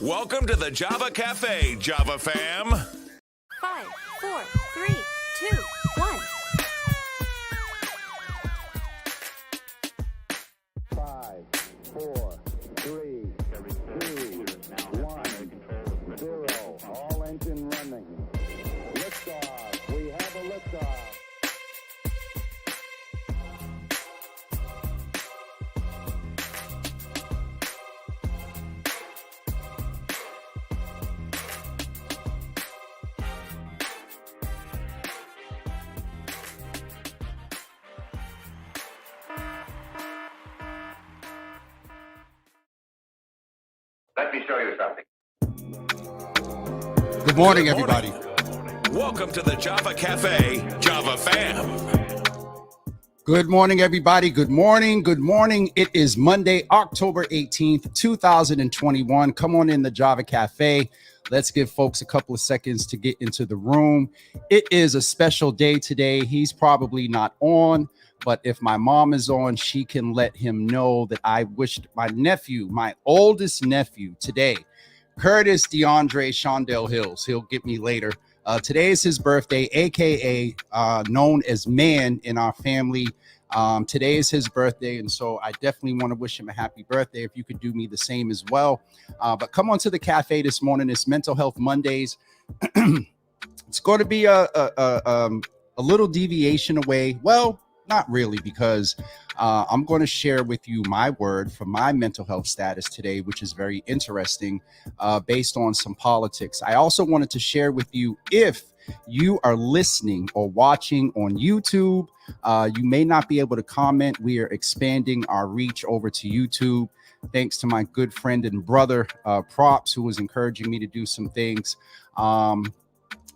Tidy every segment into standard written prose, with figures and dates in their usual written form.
Welcome to the Java Cafe, Java fam. 5, 4, 3, 2, 1. 5, 4, 3, 2, 1, 0. All engine running. Liftoff. We have a liftoff. Let me show you something. Good morning, everybody. Welcome to the Java Cafe, Java fam. Good morning, everybody. Good morning. Good morning. It is Monday, October 18th, 2021. Come on in the Java Cafe. Let's give folks a couple of seconds to get into the room. It is a special day today. He's probably not on, but if my mom is on, she can let him know that I wished my nephew, my oldest nephew today, Curtis DeAndre Shondell Hills. He'll get me later. Today is his birthday, aka known as Man in our family. Today is his birthday, and so I definitely want to wish him a happy birthday. If you could do me the same as well. But come on to the cafe this morning. It's Mental Health Mondays. It's going to be a little deviation away. Well, not really, because I'm going to share with you my word for my mental health status today, which is very interesting, based on some politics. I also wanted to share with you, if you are listening or watching on YouTube, you may not be able to comment. We are expanding our reach over to YouTube, thanks to my good friend and brother, Props, who was encouraging me to do some things.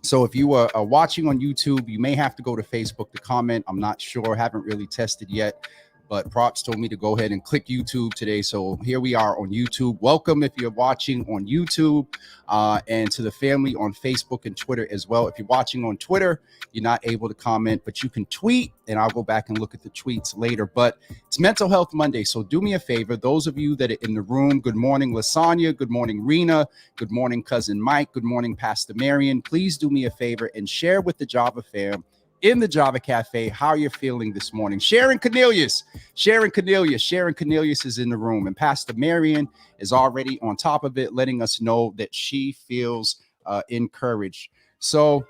So if you are watching on YouTube, you may have to go to Facebook to comment. I'm not sure. Haven't really tested yet, but Props told me to go ahead and click YouTube today. So here we are on YouTube. Welcome if you're watching on YouTube, and to the family on Facebook and Twitter as well. If you're watching on Twitter, you're not able to comment, but you can tweet, and I'll go back and look at the tweets later. But it's Mental Health Monday, so do me a favor. Those of you that are in the room, good morning, Lasagna. Good morning, Rena. Good morning, Cousin Mike. Good morning, Pastor Marion. Please do me a favor and share with the Java fam in the Java Cafe how you're feeling this morning. Sharon Cornelius is in the room, and Pastor Marion is already on top of it, letting us know that she feels encouraged. So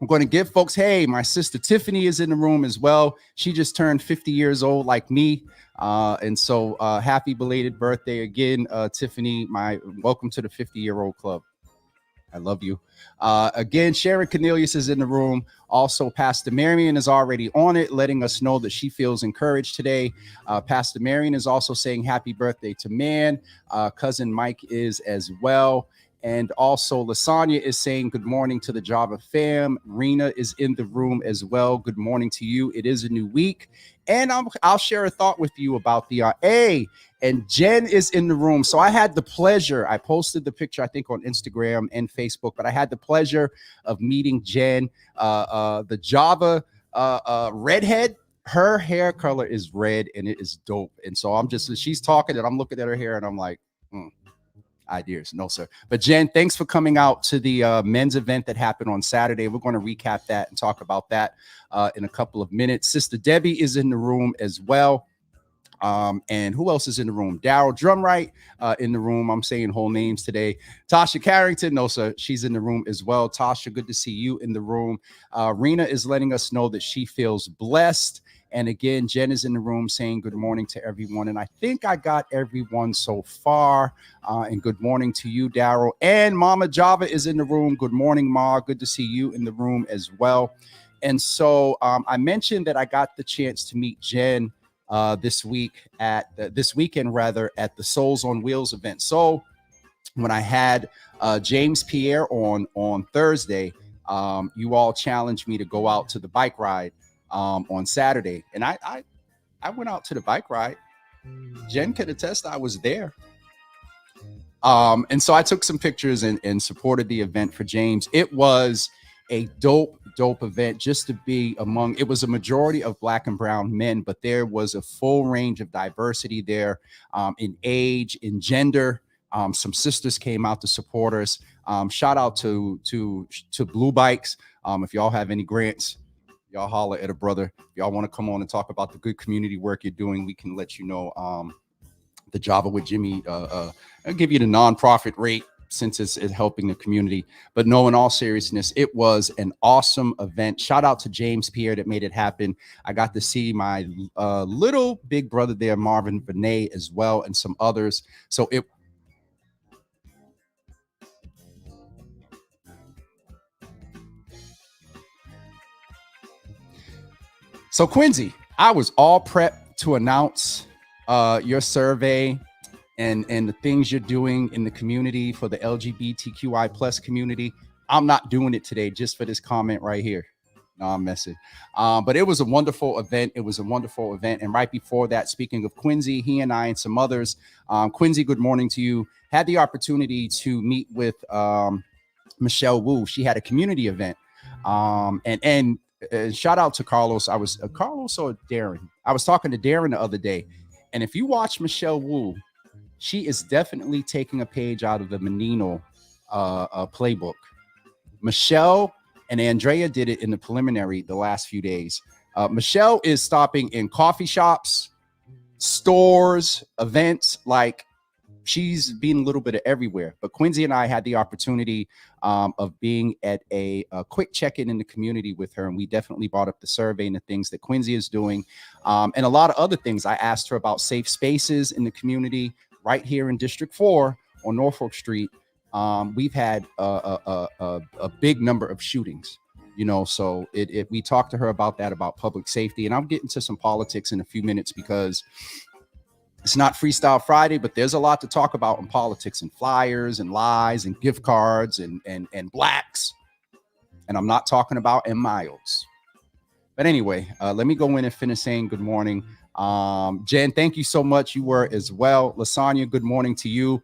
I'm going to give folks, hey, my sister Tiffany is in the room as well. She just turned 50 years old like me. And so happy belated birthday again, Tiffany. Welcome to the 50-year-old club. I love you. Again, Sharon Cornelius is in the room. Also, Pastor Marion is already on it, letting us know that she feels encouraged today. Pastor Marion is also saying happy birthday to Man. Cousin Mike is as well. And also, Lasagna is saying good morning to the Java fam. Rena is in the room as well. Good morning to you. It is a new week. And I'll share a thought with you about the and Jen is in the room. So I had the pleasure, I posted the picture, I think, on Instagram and Facebook, but I had the pleasure of meeting Jen, the Java redhead. Her hair color is red and it is dope. And so she's talking and I'm looking at her hair and I'm like, ideas. No, sir. But Jen, thanks for coming out to the men's event that happened on Saturday. We're going to recap that and talk about that in a couple of minutes. Sister Debbie is in the room as well. And who else is in the room? Daryl Drumright in the room. I'm saying whole names today. Tasha Carrington. No, sir. She's in the room as well. Tasha, good to see you in the room. Rena is letting us know that she feels blessed. And again, Jen is in the room saying good morning to everyone. And I think I got everyone so far. And good morning to you, Daryl. And Mama Java is in the room. Good morning, Ma. Good to see you in the room as well. And so I mentioned that I got the chance to meet Jen this weekend at the Souls on Wheels event. So when I had James Pierre on Thursday, you all challenged me to go out to the bike ride on Saturday, and I went out to the bike ride. Jen could attest I was there. And so I took some pictures and supported the event for James. It was a dope event just to be among, it was a majority of Black and brown men, but there was a full range of diversity there, in age, in gender, Some sisters came out to support us. Shout out to Blue Bikes. If y'all have any grants, y'all holler at a brother. If y'all want to come on and talk about the good community work you're doing, we can let you know. The Java with Jimmy, I'll give you the nonprofit rate since it's helping the community. But no, in all seriousness, it was an awesome event. Shout out to James Pierre that made it happen. I got to see my little big brother there, Marvin Vinay, as well, and some others. So Quincy, I was all prepped to announce your survey and the things you're doing in the community for the LGBTQI plus community. I'm not doing it today just for this comment right here. No, I'm messing. But it was a wonderful event. And right before that, speaking of Quincy, he and I and some others, Quincy, good morning to you. Had the opportunity to meet with Michelle Wu. She had a community event. And shout out to Carlos. Carlos or Darren. I was talking to Darren the other day. And if you watch Michelle Wu, she is definitely taking a page out of the Menino playbook. Michelle and Andrea did it in the preliminary the last few days. Michelle is stopping in coffee shops, stores, events, like she's been a little bit of everywhere. But Quincy and I had the opportunity of being at a quick check-in in the community with her. And we definitely brought up the survey and the things that Quincy is doing. And a lot of other things. I asked her about safe spaces in the community right here in District 4 on Norfolk Street. We've had a big number of shootings, you know, so we talked to her about that, about public safety. And I'll get into some politics in a few minutes because it's not Freestyle Friday, but there's a lot to talk about in politics and flyers and lies and gift cards and blacks. And I'm not talking about M. Miles. But anyway, let me go in and finish saying good morning. Jen, thank you so much. You were as well. Lasagna, good morning to you.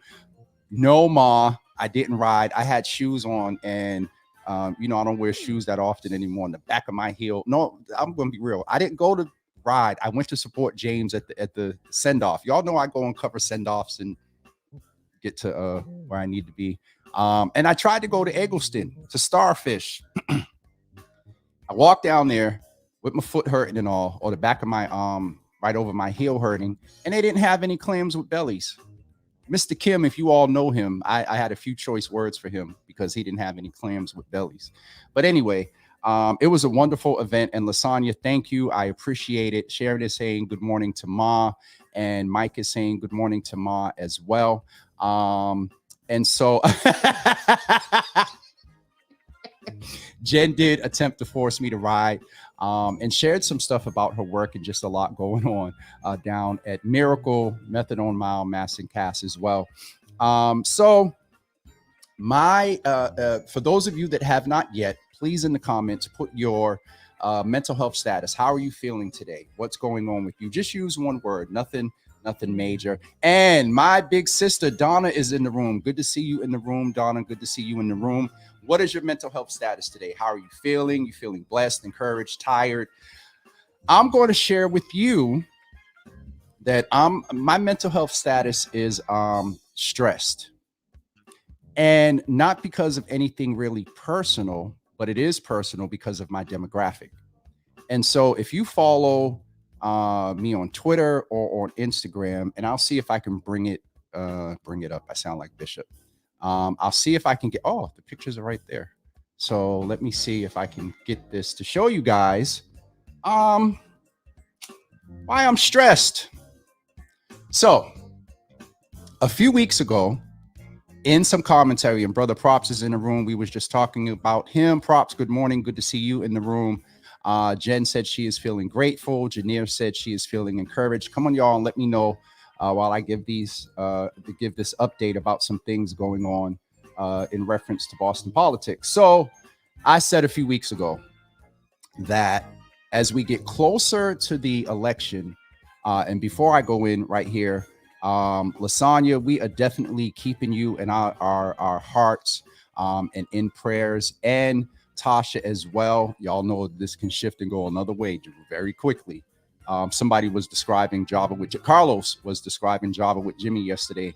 No, Ma, I didn't ride. I had shoes on and, you know, I don't wear shoes that often anymore. In the back of my heel. No, I'm going to be real. I didn't go to ride. I went to support James at the send-off. Y'all know I go and cover send-offs and get to where I need to be. And I tried to go to Eggleston to Starfish. I walked down there with my foot hurting and all, or the back of my right over my heel hurting, and they didn't have any clams with bellies. Mr. Kim, if you all know him, I had a few choice words for him because he didn't have any clams with bellies. But anyway, it was a wonderful event. And Lasagna, thank you. I appreciate it. Sharon is saying good morning to Ma, and Mike is saying good morning to Ma as well. And so Jen did attempt to force me to ride and shared some stuff about her work and just a lot going on down at Miracle Methadone Mile, Mass and Cass as well. So my for those of you that have not yet, please in the comments put your mental health status. How are you feeling today? What's going on with you? Just use one word, nothing major. And my big sister Donna is in the room. Good to see you in the room, Donna. Good to see you in the room. What is your mental health status today? How are you feeling? You feeling blessed, encouraged, tired? I'm going to share with you that my mental health status is stressed. And not because of anything really personal, but it is personal because of my demographic. And so if you follow me on Twitter or on Instagram, and I'll see if I can bring it up. I sound like Bishop. I'll see if I can get, the pictures are right there. So let me see if I can get this to show you guys why I'm stressed. So a few weeks ago, in some commentary, and Brother Props is in the room. We was just talking about him. Props, good morning. Good to see you in the room. Jen said she is feeling grateful. Janir said she is feeling encouraged. Come on, y'all, and let me know while I give this update about some things going on in reference to Boston politics. So I said a few weeks ago that as we get closer to the election, and before I go in right here, Lasagna, we are definitely keeping you in our hearts and in prayers, and Tasha as well. Y'all know this can shift and go another way very quickly. Somebody was describing Carlos was describing Java with Jimmy yesterday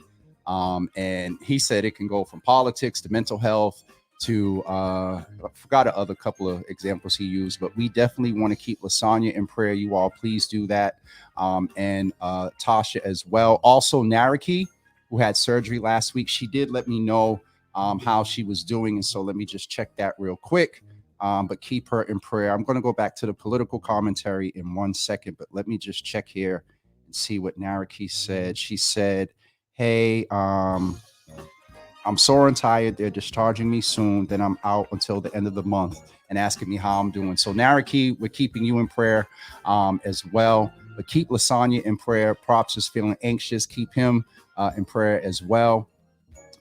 And he said it can go from politics to mental health to I forgot a other couple of examples he used, but we definitely want to keep Lasagna in prayer. You all please do that. And Tasha as well. Also, Naraki, who had surgery last week, she did let me know how she was doing. And so let me just check that real quick. But keep her in prayer. I'm going to go back to the political commentary in 1 second, but let me just check here and see what Naraki said. She said, hey, I'm sore and tired. They're discharging me soon. Then I'm out until the end of the month and asking me how I'm doing. So Naraki, we're keeping you in prayer as well. But keep Lasagna in prayer. Props is feeling anxious. Keep him in prayer as well.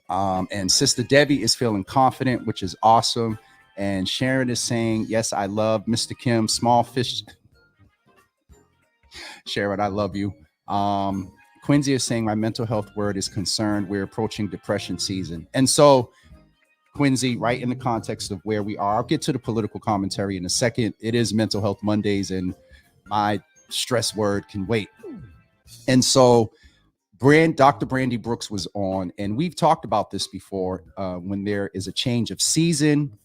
And Sister Debbie is feeling confident, which is awesome. And Sharon is saying, yes, I love Mr. Kim. Small fish. Sharon, I love you. Quincy is saying my mental health word is concerned. We're approaching depression season. And so, Quincy, right in the context of where we are, I'll get to the political commentary in a second. It is Mental Health Mondays, and my stress word can wait. And so, Dr. Brandy Brooks was on, and we've talked about this before when there is a change of season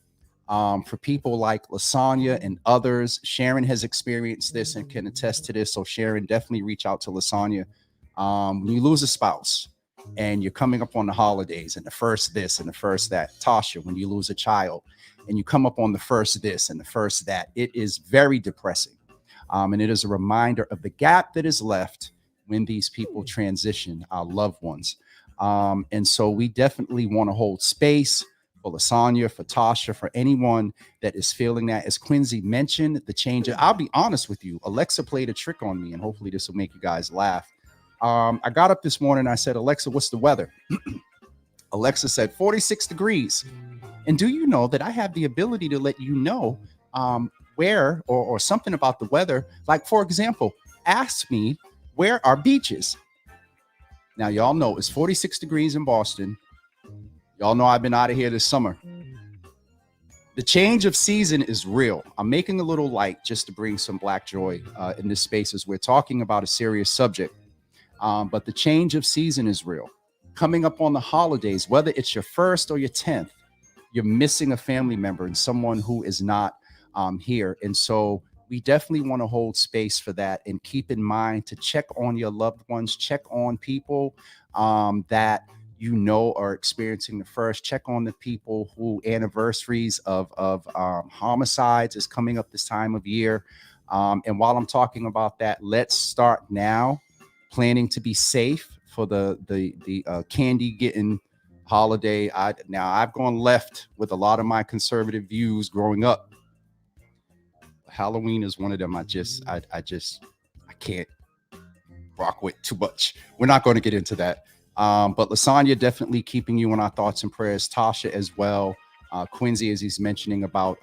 for people like Lasagna and others. Sharon has experienced this and can attest to this. So Sharon, definitely reach out to Lasagna. When you lose a spouse and you're coming up on the holidays and the first this and the first that. Tasha, when you lose a child and you come up on the first this and the first that, it is very depressing. And it is a reminder of the gap that is left when these people transition, our loved ones. And so we definitely want to hold space for Lasagna, for Tasha, for anyone that is feeling that. As Quincy mentioned, the change. I'll be honest with you. Alexa played a trick on me, and hopefully this will make you guys laugh. I got up this morning. I said, Alexa, what's the weather? Alexa said 46 degrees. And do you know that I have the ability to let you know where or something about the weather? Like, for example, ask me, where are beaches? Now, y'all know it's 46 degrees in Boston. Y'all know I've been out of here this summer. The change of season is real. I'm making a little light just to bring some black joy in this space as we're talking about a serious subject. But the change of season is real. Coming up on the holidays, whether it's your first or your 10th, you're missing a family member and someone who is not here. And so we definitely want to hold space for that and keep in mind to check on your loved ones, check on people that you know are experiencing the first, check on the people who anniversaries of homicides is coming up this time of year. And while I'm talking about that, let's start now planning to be safe for the candy getting holiday. I've gone left with a lot of my conservative views growing up. Halloween is one of them. I can't rock with too much. We're not going to get into that. But Lasagna, definitely keeping you in our thoughts and prayers. Tasha as well. Quincy, as he's mentioning about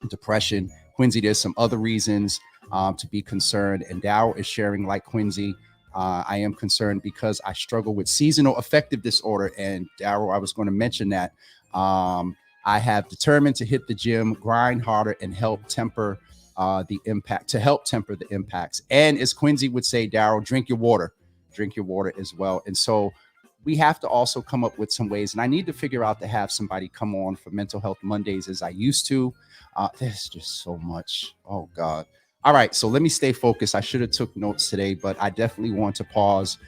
depression. Quincy, there's some other reasons to be concerned. And Dow is sharing like Quincy. I am concerned because I struggle with seasonal affective disorder. And Darryl, I was going to mention that. I have determined to hit the gym, grind harder, and help temper the impacts. And as Quincy would say, Darryl, drink your water as well. And so we have to also come up with some ways. And I need to figure out to have somebody come on for Mental Health Mondays as I used to. There's just so much. Oh, God. All right. So let me stay focused. I should have took notes today, but I definitely want to pause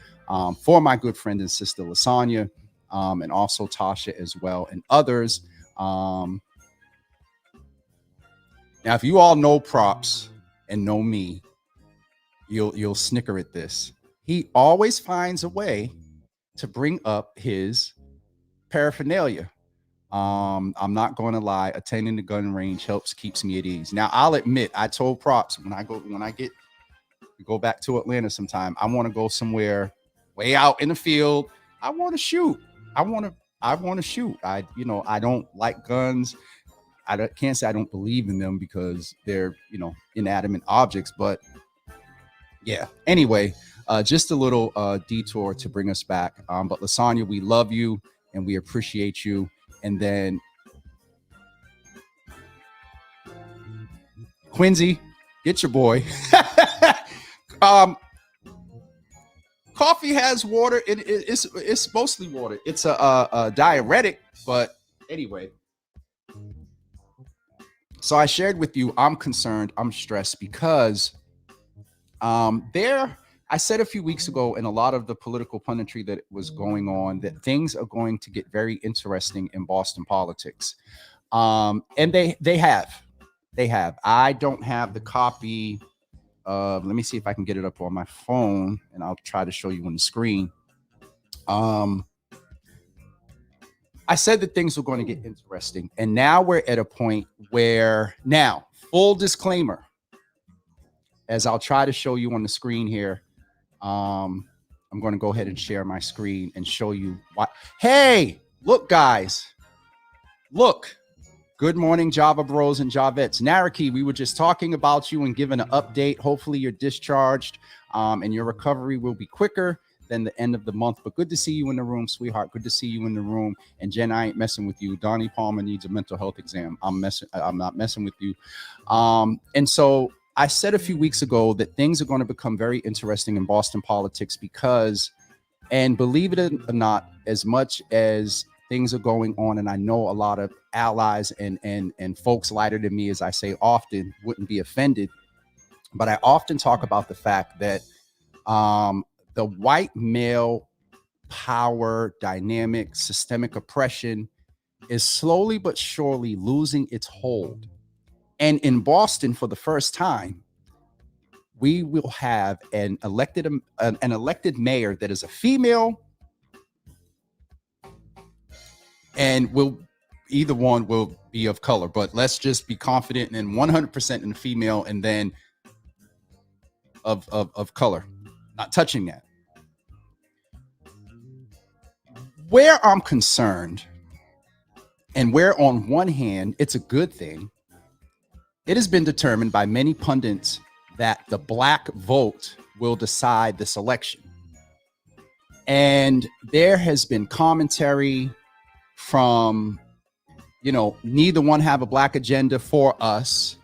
for my good friend and sister, Lasagna, and also Tasha as well, and others. Now, if you all know Props and know me, you'll snicker at this. He always finds a way to bring up his paraphernalia. I'm not going to lie. Attending the gun range keeps me at ease. Now, I'll admit, I told Props when I go back to Atlanta sometime, I want to go somewhere way out in the field. I want to shoot. I want to shoot. I don't like guns. Can't say I don't believe in them because they're, inanimate objects, but yeah. Anyway, just a little detour to bring us back. But Lasagna, we love you and we appreciate you. And then Quincy, get your boy. Coffee has water. It's mostly water. It's a diuretic, but anyway. So I shared with you, I'm concerned, I'm stressed because I said a few weeks ago in a lot of the political punditry that was going on that things are going to get very interesting in Boston politics. And they have. I don't have the copy of, let me see if I can get it up on my phone and I'll try to show you on the screen. I said that things were going to get interesting. And now we're at a point where, now, full disclaimer, as I'll try to show you on the screen here, I'm going to go ahead and share my screen and show you what. Hey, look, guys. Look. Good morning, Java Bros and Javettes. Naraki, we were just talking about you and giving an update. Hopefully you're discharged and your recovery will be quicker than the end of the month. But good to see you in the room, sweetheart. Good to see you in the room. And Jen, I ain't messing with you. Donnie Palmer needs a mental health exam. I'm not messing with you. And so I said a few weeks ago that things are going to become very interesting in Boston politics because, and believe it or not, as much as things are going on, and I know a lot of allies and folks lighter than me, as I say often, wouldn't be offended, but I often talk about the fact that the white male power dynamic, systemic oppression is slowly but surely losing its hold. And in Boston, for the first time, we will have an elected mayor that is a female, and either one will be of color, but let's just be confident in 100% in the female, and then of color, not touching that. Where I'm concerned, and where on one hand it's a good thing, it has been determined by many pundits that the black vote will decide this election. And there has been commentary from, neither one have a black agenda for us.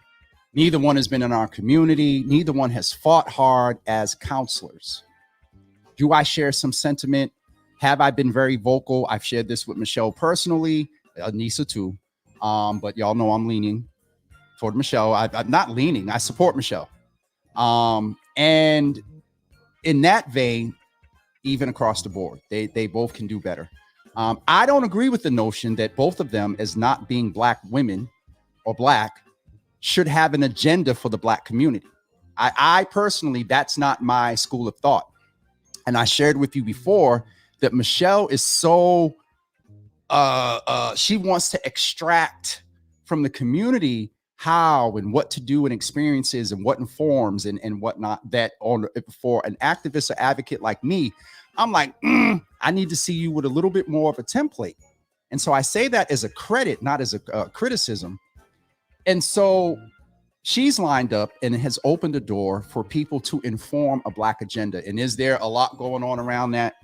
Neither one has been in our community. Neither one has fought hard as counselors. Do I share some sentiment? Have I been very vocal? I've shared this with Michelle personally, Anissa too. But y'all know I'm leaning toward Michelle. I'm not leaning. I support Michelle. And in that vein, even across the board, they both can do better. I don't agree with the notion that both of them, as not being black women or black, should have an agenda for the black community. I personally, that's not my school of thought. And I shared with you before that Michelle is so, she wants to extract from the community how and what to do and experiences and what informs and whatnot, that for an activist or advocate like me, I'm like, I need to see you with a little bit more of a template. And so I say that as a credit, not as a criticism. And so she's lined up and has opened the door for people to inform a black agenda. And is there a lot going on around that?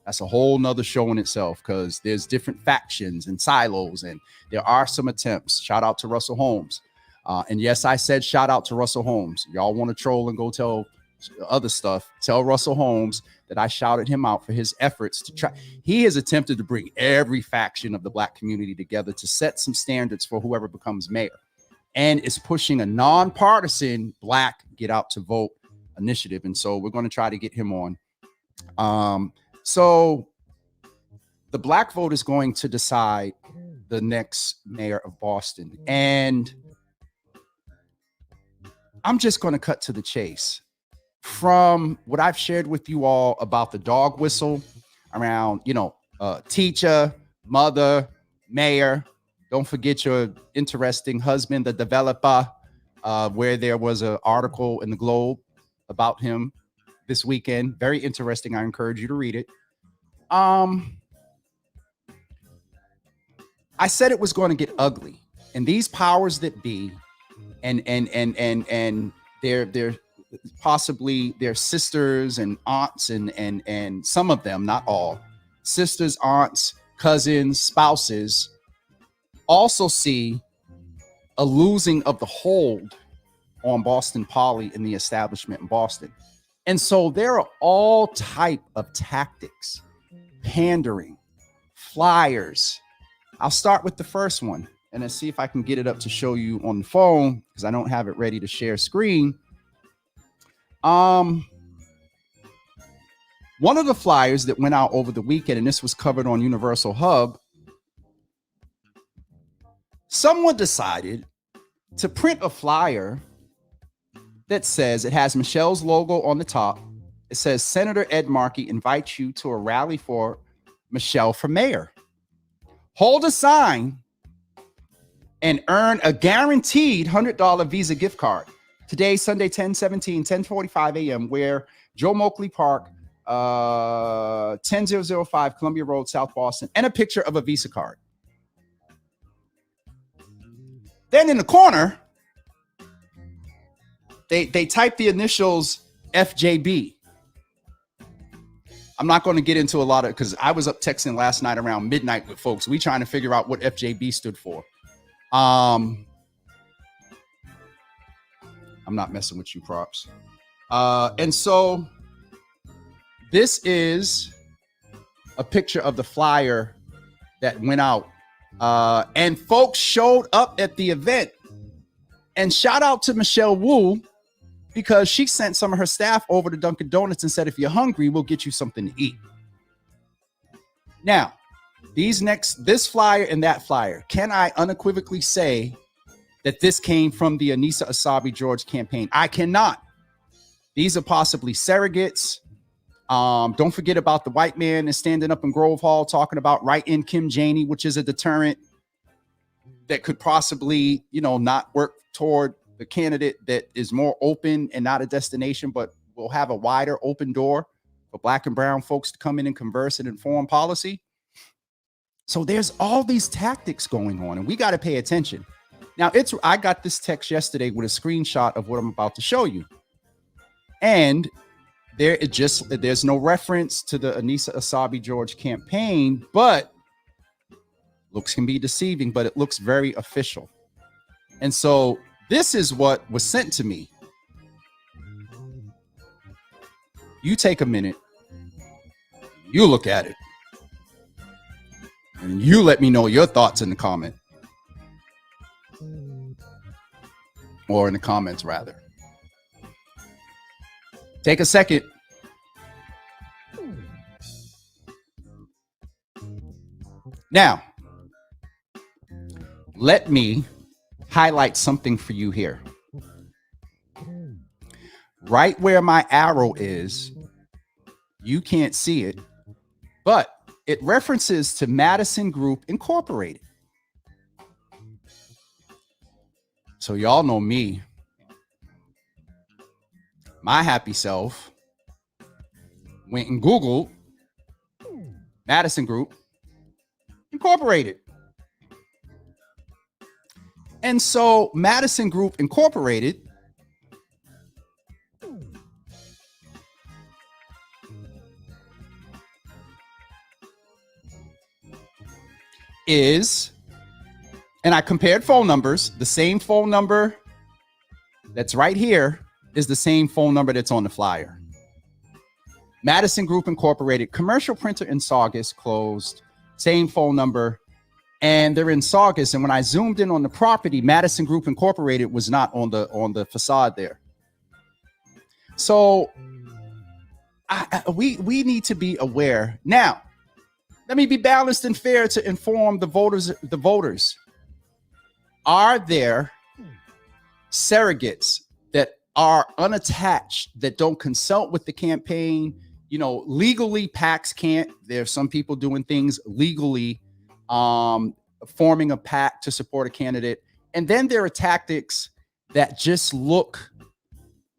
That's a whole nother show in itself, because there's different factions and silos, and there are some attempts. Shout out to Russell Holmes. And yes, I said shout out to Russell Holmes. Y'all want to troll and go tell other stuff, tell Russell Holmes that I shouted him out for his efforts to try. He has attempted to bring every faction of the black community together to set some standards for whoever becomes mayor, and is pushing a nonpartisan black get out to vote initiative. And so we're going to try to get him on. So the black vote is going to decide the next mayor of Boston. And I'm just going to cut to the chase. From what I've shared with you all about the dog whistle around, teacher, mother, mayor, don't forget your interesting husband, the developer, where there was an article in the Globe about him this weekend. Very interesting. I encourage you to read it. I said it was going to get ugly, and these powers that be, and they're possibly their sisters and aunts and some of them, not all, sisters, aunts, cousins, spouses, also see a losing of the hold on Boston Poly and the establishment in Boston. And so there are all type of tactics, pandering, flyers. I'll start with the first one and then see if I can get it up to show you on the phone because I don't have it ready to share screen. One of the flyers that went out over the weekend, and this was covered on Universal Hub, someone decided to print a flyer that says, it has Michelle's logo on the top. It says, Senator Ed Markey invites you to a rally for Michelle for mayor. Hold a sign and earn a guaranteed $100 Visa gift card. Today, Sunday, 10:45 a.m., where Joe Moakley Park, 10005 Columbia Road, South Boston, and a picture of a Visa card. Then in the corner, they type the initials FJB. I'm not going to get into a lot of, because I was up texting last night around midnight with folks. We trying to figure out what FJB stood for. I'm not messing with you, props. And so this is a picture of the flyer that went out. And folks showed up at the event. And shout out to Michelle Wu, because she sent some of her staff over to Dunkin' Donuts and said, if you're hungry, we'll get you something to eat. Now, this flyer and that flyer, can I unequivocally say that this came from the Anissa Asabi George campaign? I cannot. These are possibly surrogates. Don't forget about the white man that's standing up in Grove Hall talking about write-in Kim Janey, which is a deterrent that could possibly, not work toward the candidate that is more open and not a destination, but will have a wider open door for Black and brown folks to come in and converse and inform policy. So there's all these tactics going on, and we got to pay attention. Now, I got this text yesterday with a screenshot of what I'm about to show you. And there's no reference to the Anissa Asabi George campaign, but looks can be deceiving, but it looks very official. And so this is what was sent to me. You take a minute, you look at it, and you let me know your thoughts in the comment. Or in the comments, rather. Take a second. Now, let me highlight something for you here. Right where my arrow is, you can't see it, but it references to Madison Group Incorporated. So y'all know me. My happy self went and Googled Madison Group Incorporated. And so Madison Group Incorporated is, and I compared phone numbers, the same phone number that's right here is the same phone number that's on the flyer. Madison Group Incorporated, commercial printer in Saugus, closed, same phone number, and they're in Saugus. And when I zoomed in on the property, Madison Group Incorporated was not on the facade there. So we need to be aware. Now, let me be balanced and fair to inform the voters. Are there surrogates that are unattached, that don't consult with the campaign? Legally, PACs can't. There's some people doing things legally, forming a PAC to support a candidate. And then there are tactics that just look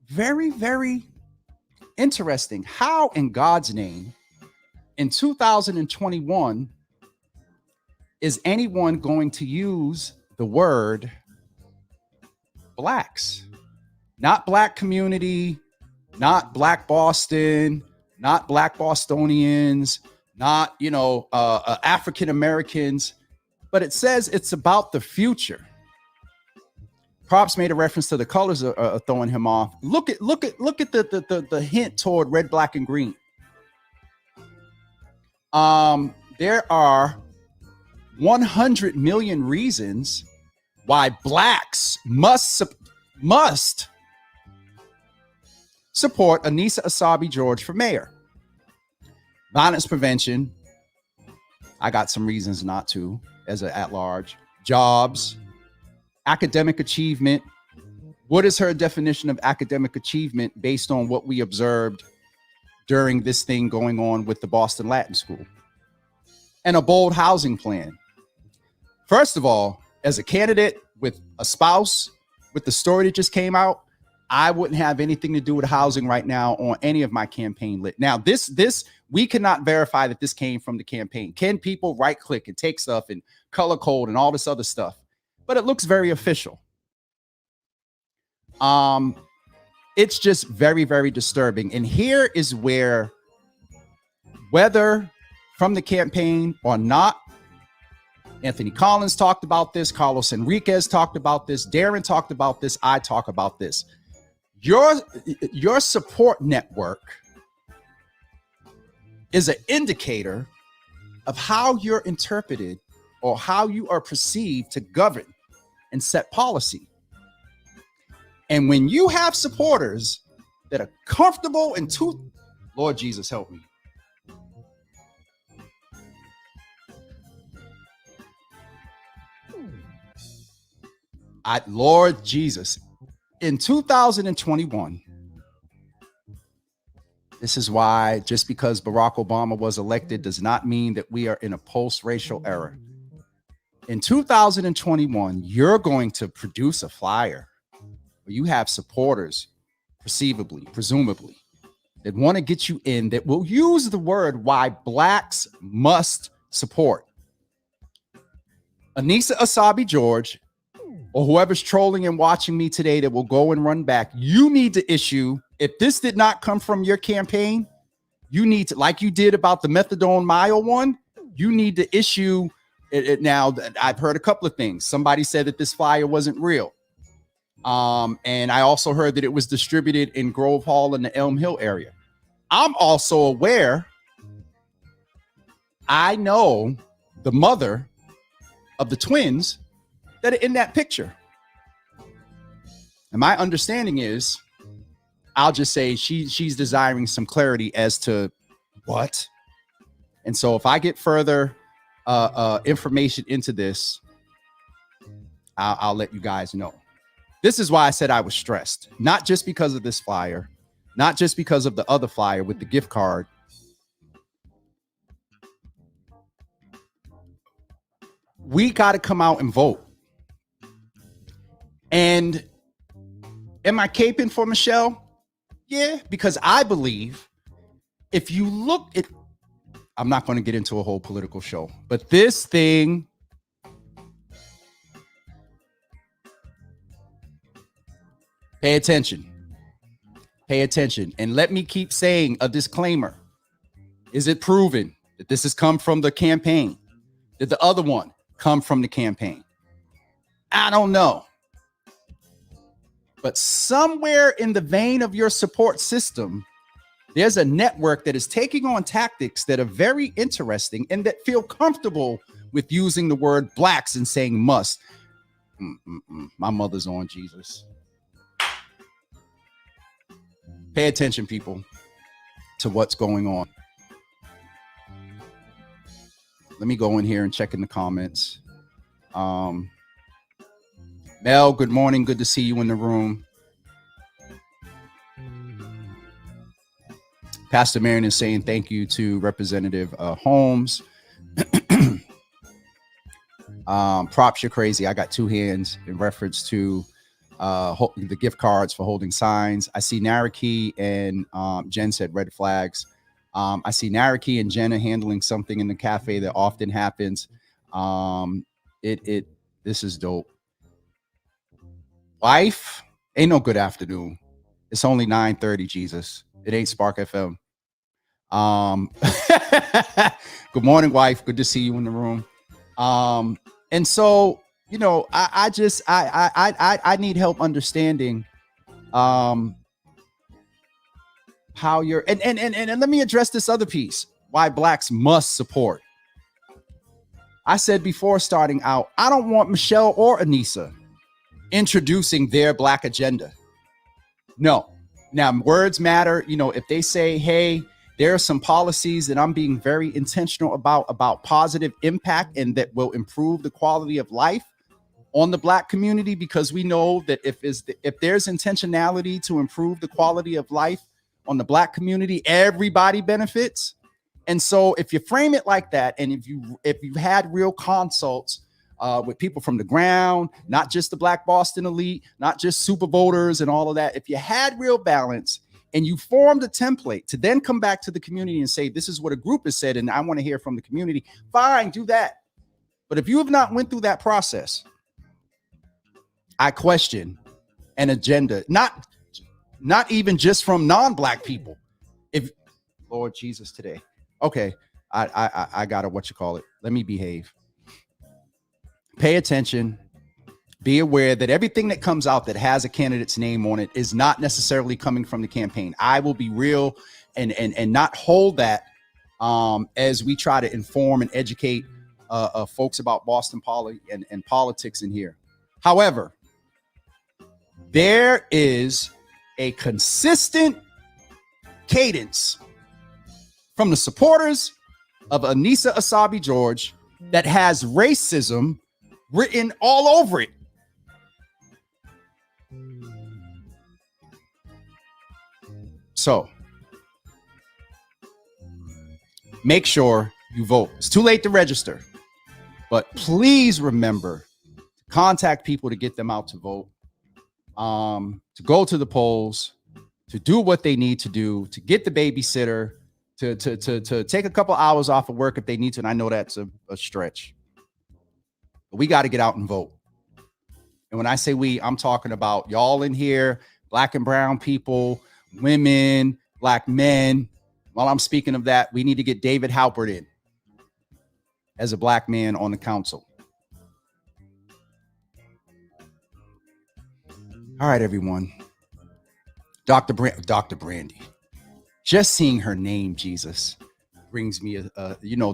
very, very interesting. How in God's name, in 2021, is anyone going to use the word blacks? Not Black community, not Black Boston, not Black Bostonians, not, African Americans, but it says it's about the future. Props made a reference to the colors throwing him off. Look at the hint toward red, black, and green. There are 100 million reasons why blacks must support Anissa Asabi George for mayor. Violence prevention. I got some reasons not to, as an at-large. Jobs, academic achievement. What is her definition of academic achievement based on what we observed during this thing going on with the Boston Latin School? And a bold housing plan. First of all, as a candidate with a spouse, with the story that just came out, I wouldn't have anything to do with housing right now on any of my campaign lit. Now, this we cannot verify that this came from the campaign. Can people right click and take stuff and color code and all this other stuff? But it looks very official. It's just very, very disturbing. And here is where, whether from the campaign or not, Anthony Collins talked about this, Carlos Enriquez talked about this, Darren talked about this, I talk about this. Your support network is an indicator of how you're interpreted or how you are perceived to govern and set policy. And when you have supporters that are comfortable and Lord Jesus, help me. Lord Jesus, in 2021, this is why just because Barack Obama was elected does not mean that we are in a post-racial era. In 2021, you're going to produce a flyer where you have supporters, presumably, that want to get you in, that will use the word why blacks must support Anissa Asabi George, or whoever's trolling and watching me today that will go and run back. You need to issue, if this did not come from your campaign, you need to, like you did about the methadone mile one, you need to issue it. Now, I've heard a couple of things. Somebody said that this flyer wasn't real. And I also heard that it was distributed in Grove Hall in the Elm Hill area. I'm also aware, I know the mother of the twins that are in that picture. And my understanding is, I'll just say she's desiring some clarity as to what. And so if I get further information into this, I'll let you guys know. This is why I said I was stressed, not just because of this flyer, not just because of the other flyer with the gift card. We got to come out and vote. And am I caping for Michelle? Yeah, because I believe if you look at, I'm not going to get into a whole political show, but this thing, pay attention. Pay attention. And let me keep saying a disclaimer. Is it proven that this has come from the campaign? Did the other one come from the campaign? I don't know. But somewhere in the vein of your support system, there's a network that is taking on tactics that are very interesting and that feel comfortable with using the word blacks and saying must. My mother's on Jesus. Pay attention, people, to what's going on. Let me go in here and check in the comments. Mel, good morning. Good to see you in the room. Pastor Marion is saying thank you to Representative Holmes. Props, you're crazy. I got two hands in reference to the gift cards for holding signs. I see Naraki and Jen said red flags. I see Naraki and Jenna handling something in the cafe that often happens. This is dope. Wife, ain't no good afternoon. It's only 9:30, Jesus. It ain't Spark FM. Good morning, wife. Good to see you in the room. And so, I need help understanding how you're and let me address this other piece. Why blacks must support. I said before starting out, I don't want Michelle or Anissa introducing their black agenda. No. Now, words matter. If they say, hey, there are some policies that I'm being very intentional about positive impact and that will improve the quality of life on the black community, because we know that if there's intentionality to improve the quality of life on the black community, everybody benefits. And so if you frame it like that, and if you had real consults with people from the ground, not just the Black Boston elite, not just super voters and all of that, if you had real balance and you formed a template to then come back to the community and say, this is what a group has said, and I want to hear from the community, fine, do that. But if you have not went through that process, I question an agenda, not even just from non-black people. If Lord Jesus today. Okay, I gotta let me behave. Pay attention. Be aware that everything that comes out that has a candidate's name on it is not necessarily coming from the campaign. I will be real and not hold that as we try to inform and educate folks about Boston and politics in here. However, there is a consistent cadence from the supporters of Anissa Asabi George that has racism written all over it. So make sure you vote. It's too late to register, but please remember to contact people to get them out to vote, to go to the polls, to do what they need to do, to get the babysitter, to take a couple hours off of work if they need to. And I know that's a stretch, but we got to get out and vote. And when I say we, I'm talking about y'all in here, black and brown people, women, black men. While I'm speaking of that, we need to get David Halpert in as a black man on the council. All right, everyone. Dr. Brandy. Just seeing her name, Jesus, brings me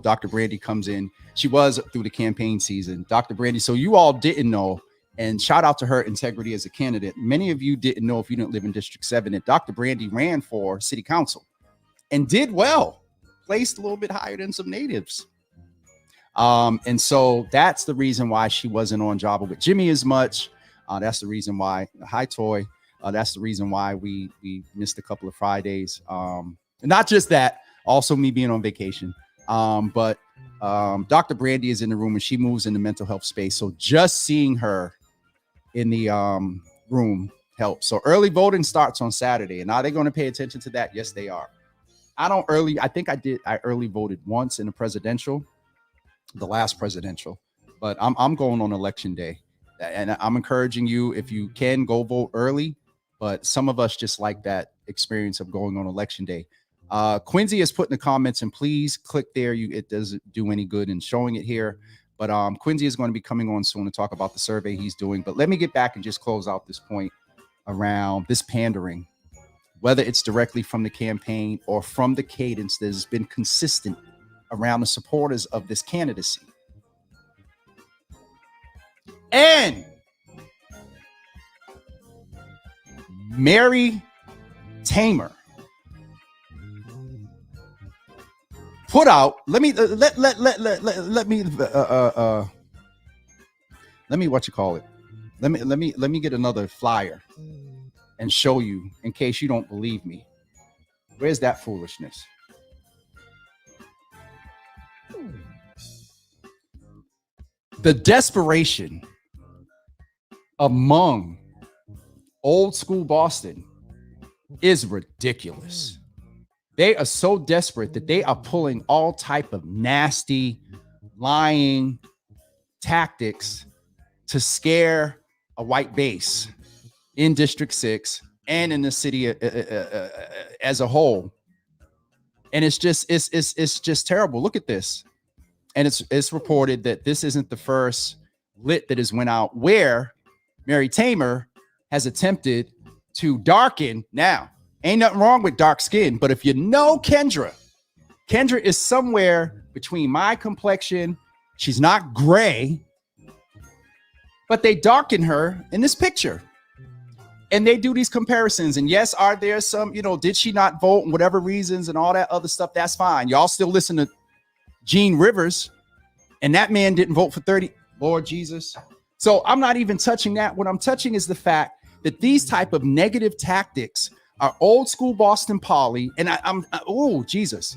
Dr. Brandy comes in. She was through the campaign season. Dr. Brandy, so you all didn't know, and shout out to her integrity as a candidate. Many of you didn't know, if you didn't live in District 7, that Dr. Brandy ran for city council and did well, placed a little bit higher than some natives. And so that's the reason why she wasn't on Java with Jimmy as much. That's the reason why, hi, Toy. That's the reason why we missed a couple of Fridays. Not just that, also me being on vacation. But Dr. Brandy is in the room and she moves in the mental health space. So just seeing her in the room helps. So early voting starts on Saturday. And are they going to pay attention to that? Yes, they are. I think I early voted once in the last presidential, but I'm going on election day. And I'm encouraging you, if you can, go vote early. But some of us just like that experience of going on election day. Quincy has put in the comments, and please click there. It doesn't do any good in showing it here. But Quincy is going to be coming on soon to talk about the survey he's doing. But let me get back and just close out this point around this pandering, whether it's directly from the campaign or from the cadence that has been consistent around the supporters of this candidacy. And Mary Tamer put out. Let me what you call it. Let me get another flyer and show you in case you don't believe me. Where's that foolishness? The desperation among old school Boston is ridiculous. They are so desperate that they are pulling all type of nasty, lying tactics to scare a white base in District 6 and in the city as a whole. And it's just terrible. Look at this. And it's reported that this isn't the first lit that has went out where Mary Tamer has attempted to darken. Now, ain't nothing wrong with dark skin, but if you know Kendra is somewhere between my complexion. She's not gray, but they darken her in this picture. And they do these comparisons. And yes, are there some, did she not vote and whatever reasons and all that other stuff? That's fine. Y'all still listen to Gene Rivers, and that man didn't vote for 30. Lord Jesus. So I'm not even touching that. What I'm touching is the fact that these type of negative tactics are old school Boston Poly. And oh, Jesus.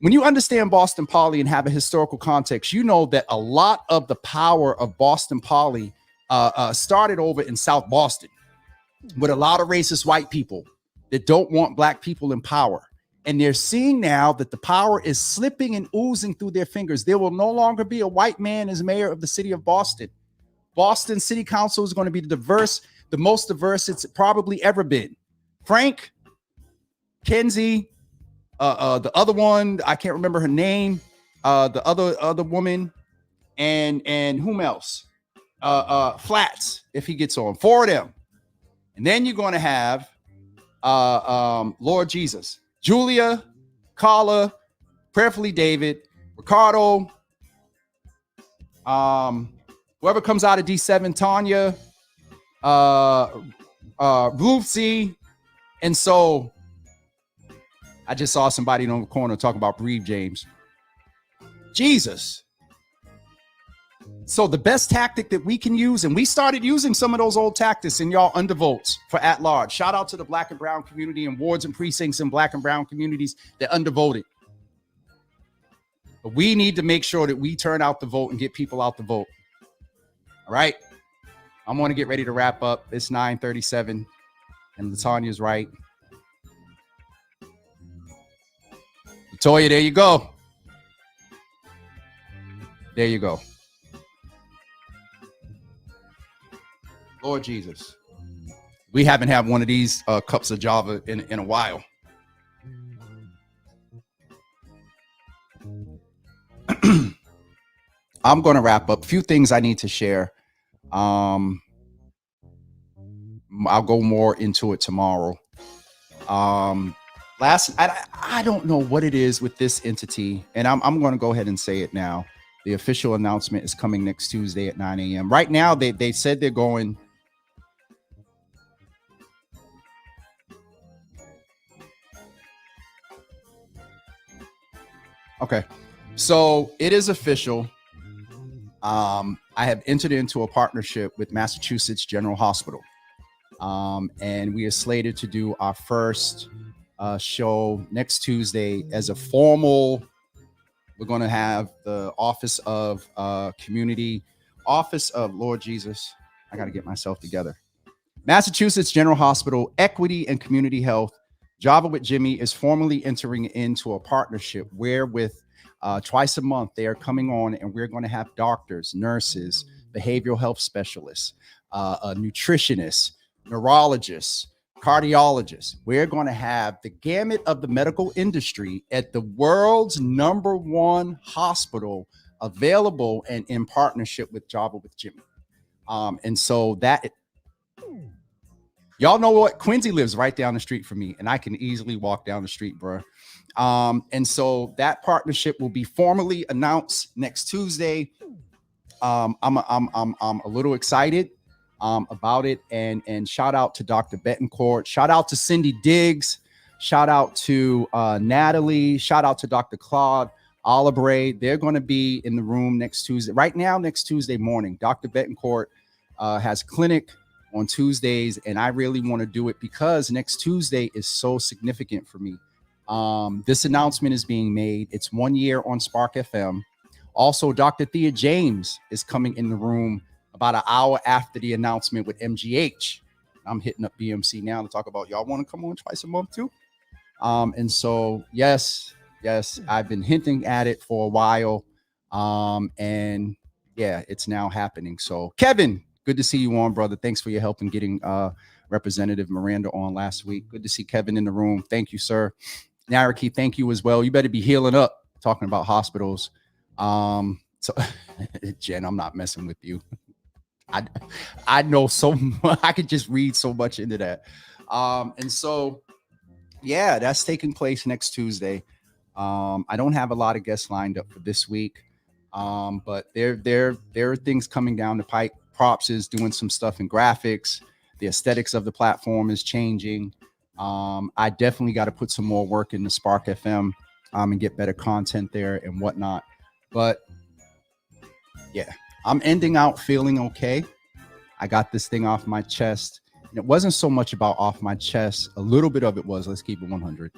When you understand Boston Poly and have a historical context, you know that a lot of the power of Boston Poly started over in South Boston with a lot of racist white people that don't want black people in power. And they're seeing now that the power is slipping and oozing through their fingers. There will no longer be a white man as mayor of the city of Boston. Boston City Council is going to be the most diverse it's probably ever been. Frank, Kenzie, the other one, I can't remember her name, the other woman, and whom else? Flats, if he gets on, 4 of them. And then you're going to have Lord Jesus, Julia, Carla, prayerfully David, Ricardo, whoever comes out of D7, Tanya, Ruthsy. And so I just saw somebody on the corner talk about Breathe James. Jesus. So the best tactic that we can use, and we started using some of those old tactics in y'all undervotes for at large. Shout out to the black and brown community and wards and precincts and black and brown communities that undervoted. But we need to make sure that we turn out the vote and get people out the vote. All right. I'm going to get ready to wrap up. It's 9:37 and Latanya's right. Latoya, there you go. There you go. Lord Jesus. We haven't had one of these cups of Java in a while. I'm going to wrap up. A few things I need to share. I'll go more into it tomorrow. I don't know what it is with this entity, and I'm going to go ahead and say it now. The official announcement is coming next Tuesday at 9 a.m. Right now, they said they're going. Okay, so it is official. I have entered into a partnership with Massachusetts General Hospital, and we are slated to do our first show next Tuesday as a formal. We're going to have the Office of Lord Jesus. I got to get myself together. Massachusetts General Hospital, Equity and Community Health. Java with Jimmy is formally entering into a partnership where with twice a month they are coming on and we're going to have doctors, nurses, behavioral health specialists, nutritionists, neurologists, cardiologists. We're going to have the gamut of the medical industry at the world's #1 hospital available and in partnership with Java with Jimmy. And so that y'all know what? Quincy lives right down the street from me, and I can easily walk down the street, bro. And so that partnership will be formally announced next Tuesday. I'm a little excited about it, and shout out to Dr. Betancourt, shout out to Cindy Diggs, shout out to Natalie, shout out to Dr. Claude Olibre. They're going to be in the room next Tuesday. Right now, next Tuesday morning, Dr. Betancourt has clinic on Tuesdays, and I really want to do it because next Tuesday is so significant for me. This announcement is being made. It's 1 year on Spark FM. Also, Dr. Thea James is coming in the room about an hour after the announcement with MGH. I'm hitting up BMC now to talk about y'all want to come on twice a month too. And so, yes, I've been hinting at it for a while. And yeah, it's now happening. So Kevin, good to see you on, brother. Thanks for your help in getting Representative Miranda on last week. Good to see Kevin in the room. Thank you, sir. Naraki, thank you as well. You better be healing up, talking about hospitals. So, Jen, I'm not messing with you. I know so much. I could just read so much into that. And so, yeah, that's taking place next Tuesday. I don't have a lot of guests lined up for this week, but there are things coming down the pike. Props is doing some stuff in graphics. The aesthetics of the platform is changing. I definitely got to put some more work into Spark FM and get better content there and whatnot. But yeah, I'm ending out feeling okay. I got this thing off my chest. And it wasn't so much about off my chest. A little bit of it was, let's keep it 100.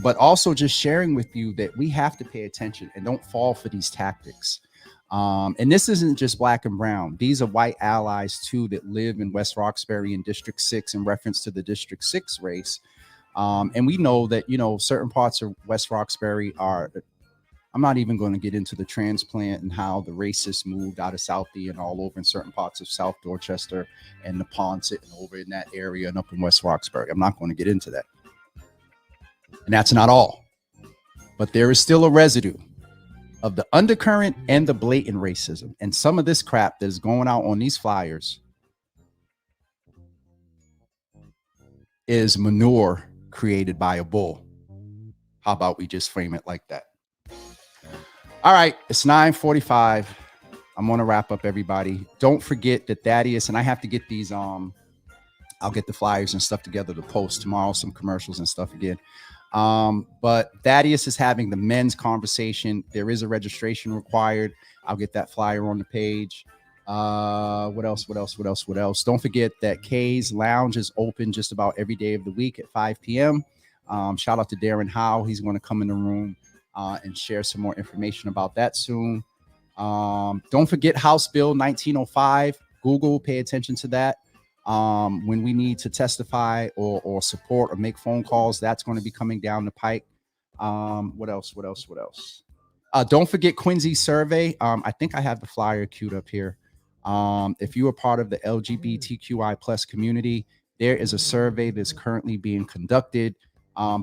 But also just sharing with you that we have to pay attention and don't fall for these tactics. And this isn't just black and brown. These are white allies too that live in West Roxbury in District 6 in reference to the District 6 race. And we know that, certain parts of West Roxbury are, I'm not even going to get into the transplant and how the racists moved out of Southie and all over in certain parts of South Dorchester and the Ponset and over in that area and up in West Roxbury. I'm not going to get into that. And that's not all. But there is still a residue of the undercurrent and the blatant racism. And some of this crap that is going out on these flyers is manure created by a bull. How about we just frame it like that? All right, it's 9:45. I'm going to wrap up, everybody. Don't forget that Thaddeus, and I have to get these, I'll get the flyers and stuff together to post tomorrow, some commercials and stuff again. But Thaddeus is having the men's conversation. There is a registration required. I'll get that flyer on the page. What else? Don't forget that Kay's Lounge is open just about every day of the week at 5 p.m. Shout out to Darren Howe. He's going to come in the room and share some more information about that soon. Don't forget House Bill 1905. Google, pay attention to that. When we need to testify or support or make phone calls, that's going to be coming down the pike. What else? Don't forget Quincy Survey. I think I have the flyer queued up here. If you are part of the LGBTQI plus community, there is a survey that's currently being conducted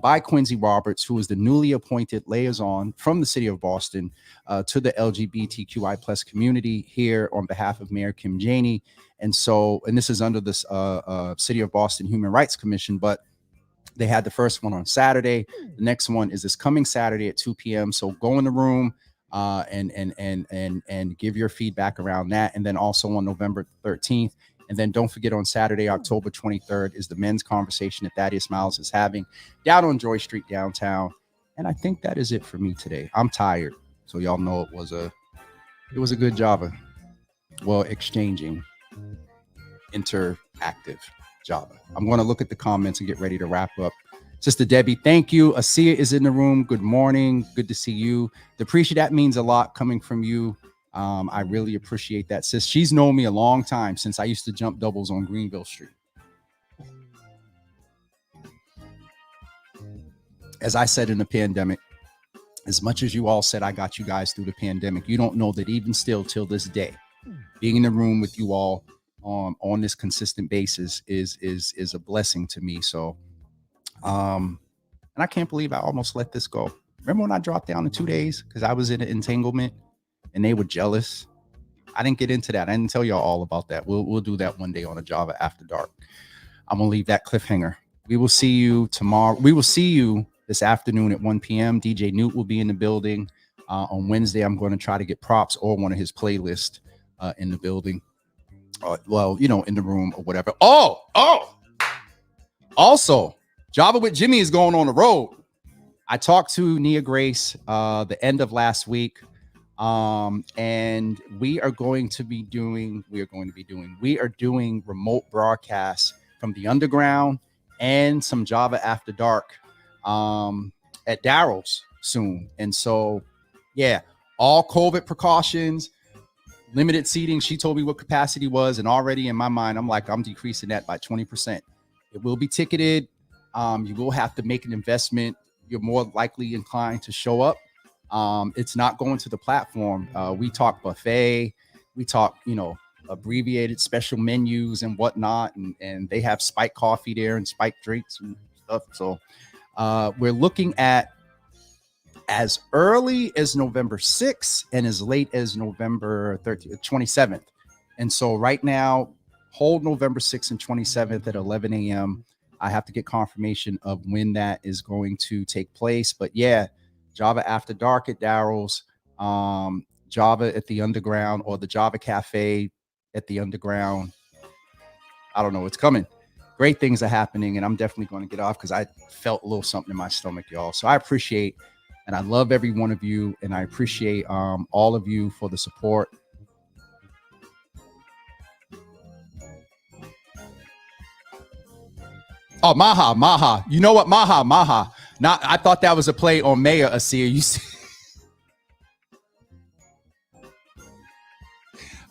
by Quincy Roberts, who is the newly appointed liaison from the city of Boston to the LGBTQI plus community here on behalf of Mayor Kim Janey. And this is under this City of Boston Human Rights Commission, but they had the first one on Saturday. The next one is this coming Saturday at 2 p.m. So go in the room and give your feedback around that. And then also on November 13th. And then don't forget on Saturday, October 23rd is the men's conversation that Thaddeus Miles is having down on Joy Street downtown. And I think that is it for me today. I'm tired. So y'all know it was a good Java. Well, exchanging interactive Java. I'm going to look at the comments and get ready to wrap up. Sister Debbie, thank you. Asia is in the room. Good morning. Good to see you. Deprecia, that means a lot coming from you. I really appreciate that, sis. She's known me a long time since I used to jump doubles on Greenville Street. As I said in the pandemic, as much as you all said I got you guys through the pandemic, you don't know that even still till this day, being in the room with you all on this consistent basis is a blessing to me. So, and I can't believe I almost let this go. Remember when I dropped down in 2 days because I was in an entanglement and they were jealous? I didn't get into that. I didn't tell y'all all about that. We'll do that one day on a Java After Dark. I'm gonna leave that cliffhanger. We will see you tomorrow. We will see you this afternoon at 1 p.m. DJ Newt will be in the building. On Wednesday, I'm going to try to get Props or one of his playlists in the building. In the room or whatever. Also, Java with Jimmy is going on the road. I talked to Nia Grace the end of last week. And we are doing remote broadcasts from the underground and some Java After Dark at Daryl's soon. And so, yeah, all COVID precautions, limited seating. She told me what capacity was. And already in my mind, I'm decreasing that by 20%. It will be ticketed. You will have to make an investment. You're more likely inclined to show up. It's not going to the platform. We talk buffet. We talk, abbreviated special menus and whatnot. And they have spiked coffee there and spiked drinks and stuff. So we're looking at as early as November 6th and as late as November 27th. And so right now, hold November 6th and 27th at 11 a.m. I have to get confirmation of when that is going to take place. But yeah, Java After Dark at Daryl's, Java at the Underground, or the Java Cafe at the Underground. I don't know. It's coming. Great things are happening, and I'm definitely going to get off because I felt a little something in my stomach, y'all. So I appreciate and I love every one of you, and I appreciate all of you for the support. Oh, Maha. You know what? Maha. Not, I thought that was a play on Mayor Asia. You see?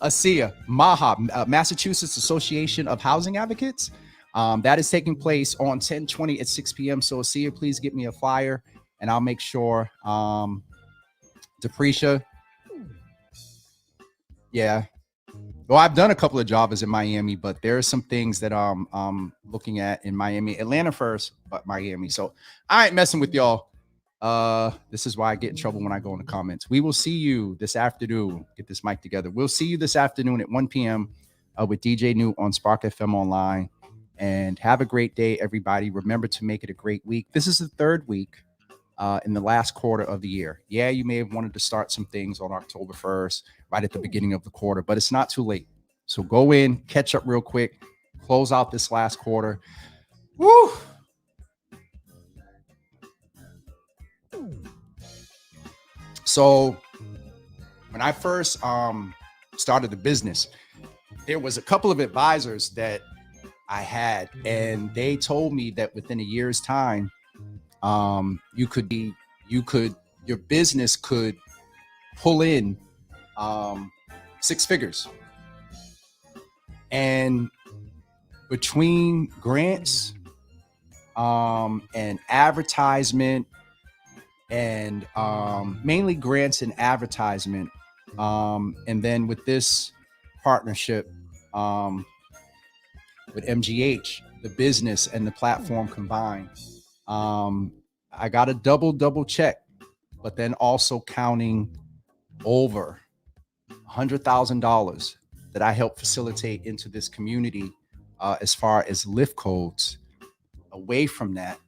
Asia, Maha, Massachusetts Association of Housing Advocates. That is taking place on 10/20 at 6 p.m. So Asia, please get me a flyer and I'll make sure. Deprecia. Yeah. Well, I've done a couple of Javas in Miami, but there are some things that I'm looking at in Miami, Atlanta first, but Miami. So I ain't messing with y'all. This is why I get in trouble when I go in the comments. We will see you this afternoon. Get this mic together. We'll see you this afternoon at 1 p.m. With DJ New on Spark FM Online. And have a great day, everybody. Remember to make it a great week. This is the third week in the last quarter of the year. Yeah, you may have wanted to start some things on October 1st, right at the beginning of the quarter, but it's not too late. So go in, catch up real quick, close out this last quarter. Woo! So when I first started the business, there was a couple of advisors that I had, and they told me that within a year's time, your business could pull in 6 figures. And between grants and advertisement, and mainly grants and advertisement, and then with this partnership with MGH, the business and the platform combined, I got a double check, but then also counting over $100,000 that I helped facilitate into this community as far as lift codes. Away from that,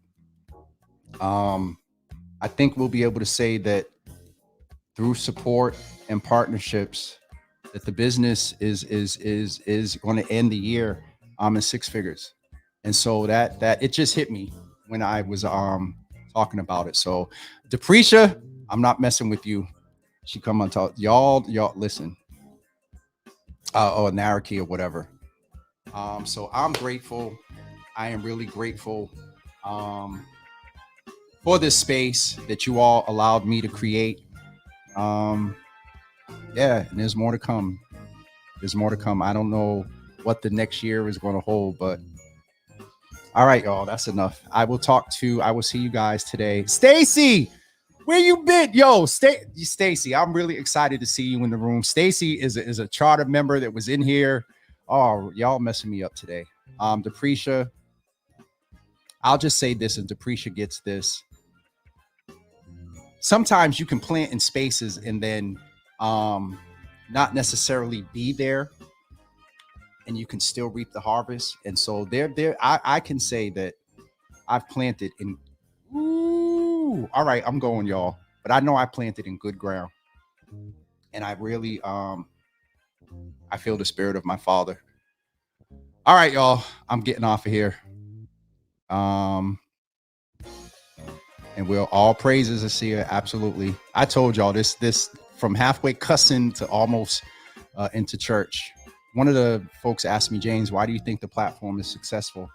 I think we'll be able to say that through support and partnerships, that the business is going to end the year in 6 figures. And so that it just hit me when I was talking about it. So Deprecia, I'm not messing with you. She come on talk. Y'all listen. Or Naraki or whatever. So I'm grateful. I am really grateful for this space that you all allowed me to create. Yeah, and there's more to come. I don't know what the next year is going to hold, but all right, y'all, that's enough. I will see you guys today. Stacy, where you been? Yo, Stacy, I'm really excited to see you in the room. Stacy is a charter member that was in here. Oh, y'all messing me up today. Deprecia, I'll just say this, and Deprecia gets this. Sometimes you can plant in spaces and then not necessarily be there, and you can still reap the harvest. And so I can say that I've planted in, all right, I'm going, y'all. But I know I planted in good ground. And I really, I feel the spirit of my father. All right, y'all, I'm getting off of here. And we'll all praises Asia. Absolutely. I told y'all this from halfway cussing to almost into church. One of the folks asked me, James, why do you think the platform is successful?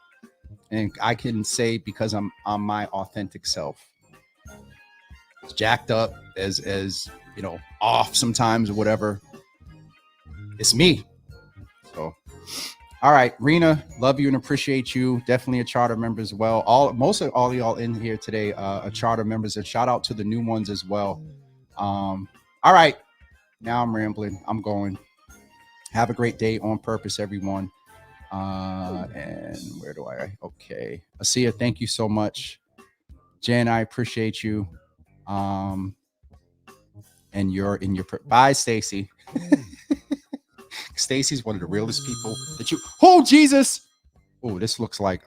And I can say because I'm my authentic self. It's jacked up as you know, off sometimes or whatever. It's me. So, all right, Rena, love you and appreciate you. Definitely a charter member as well. Most of all y'all in here today are charter members, and shout out to the new ones as well. All right, now I'm rambling. I'm going. Have a great day on purpose, everyone. And where do I? Okay, Asia, thank you so much. Jen, I appreciate you. And you're in your bye, Stacy. Stacy's one of the realest people that you. Oh, Jesus. Oh, this looks like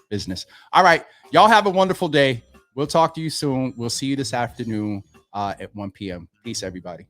business. All right. Y'all have a wonderful day. We'll talk to you soon. We'll see you this afternoon at 1 p.m. Peace, everybody.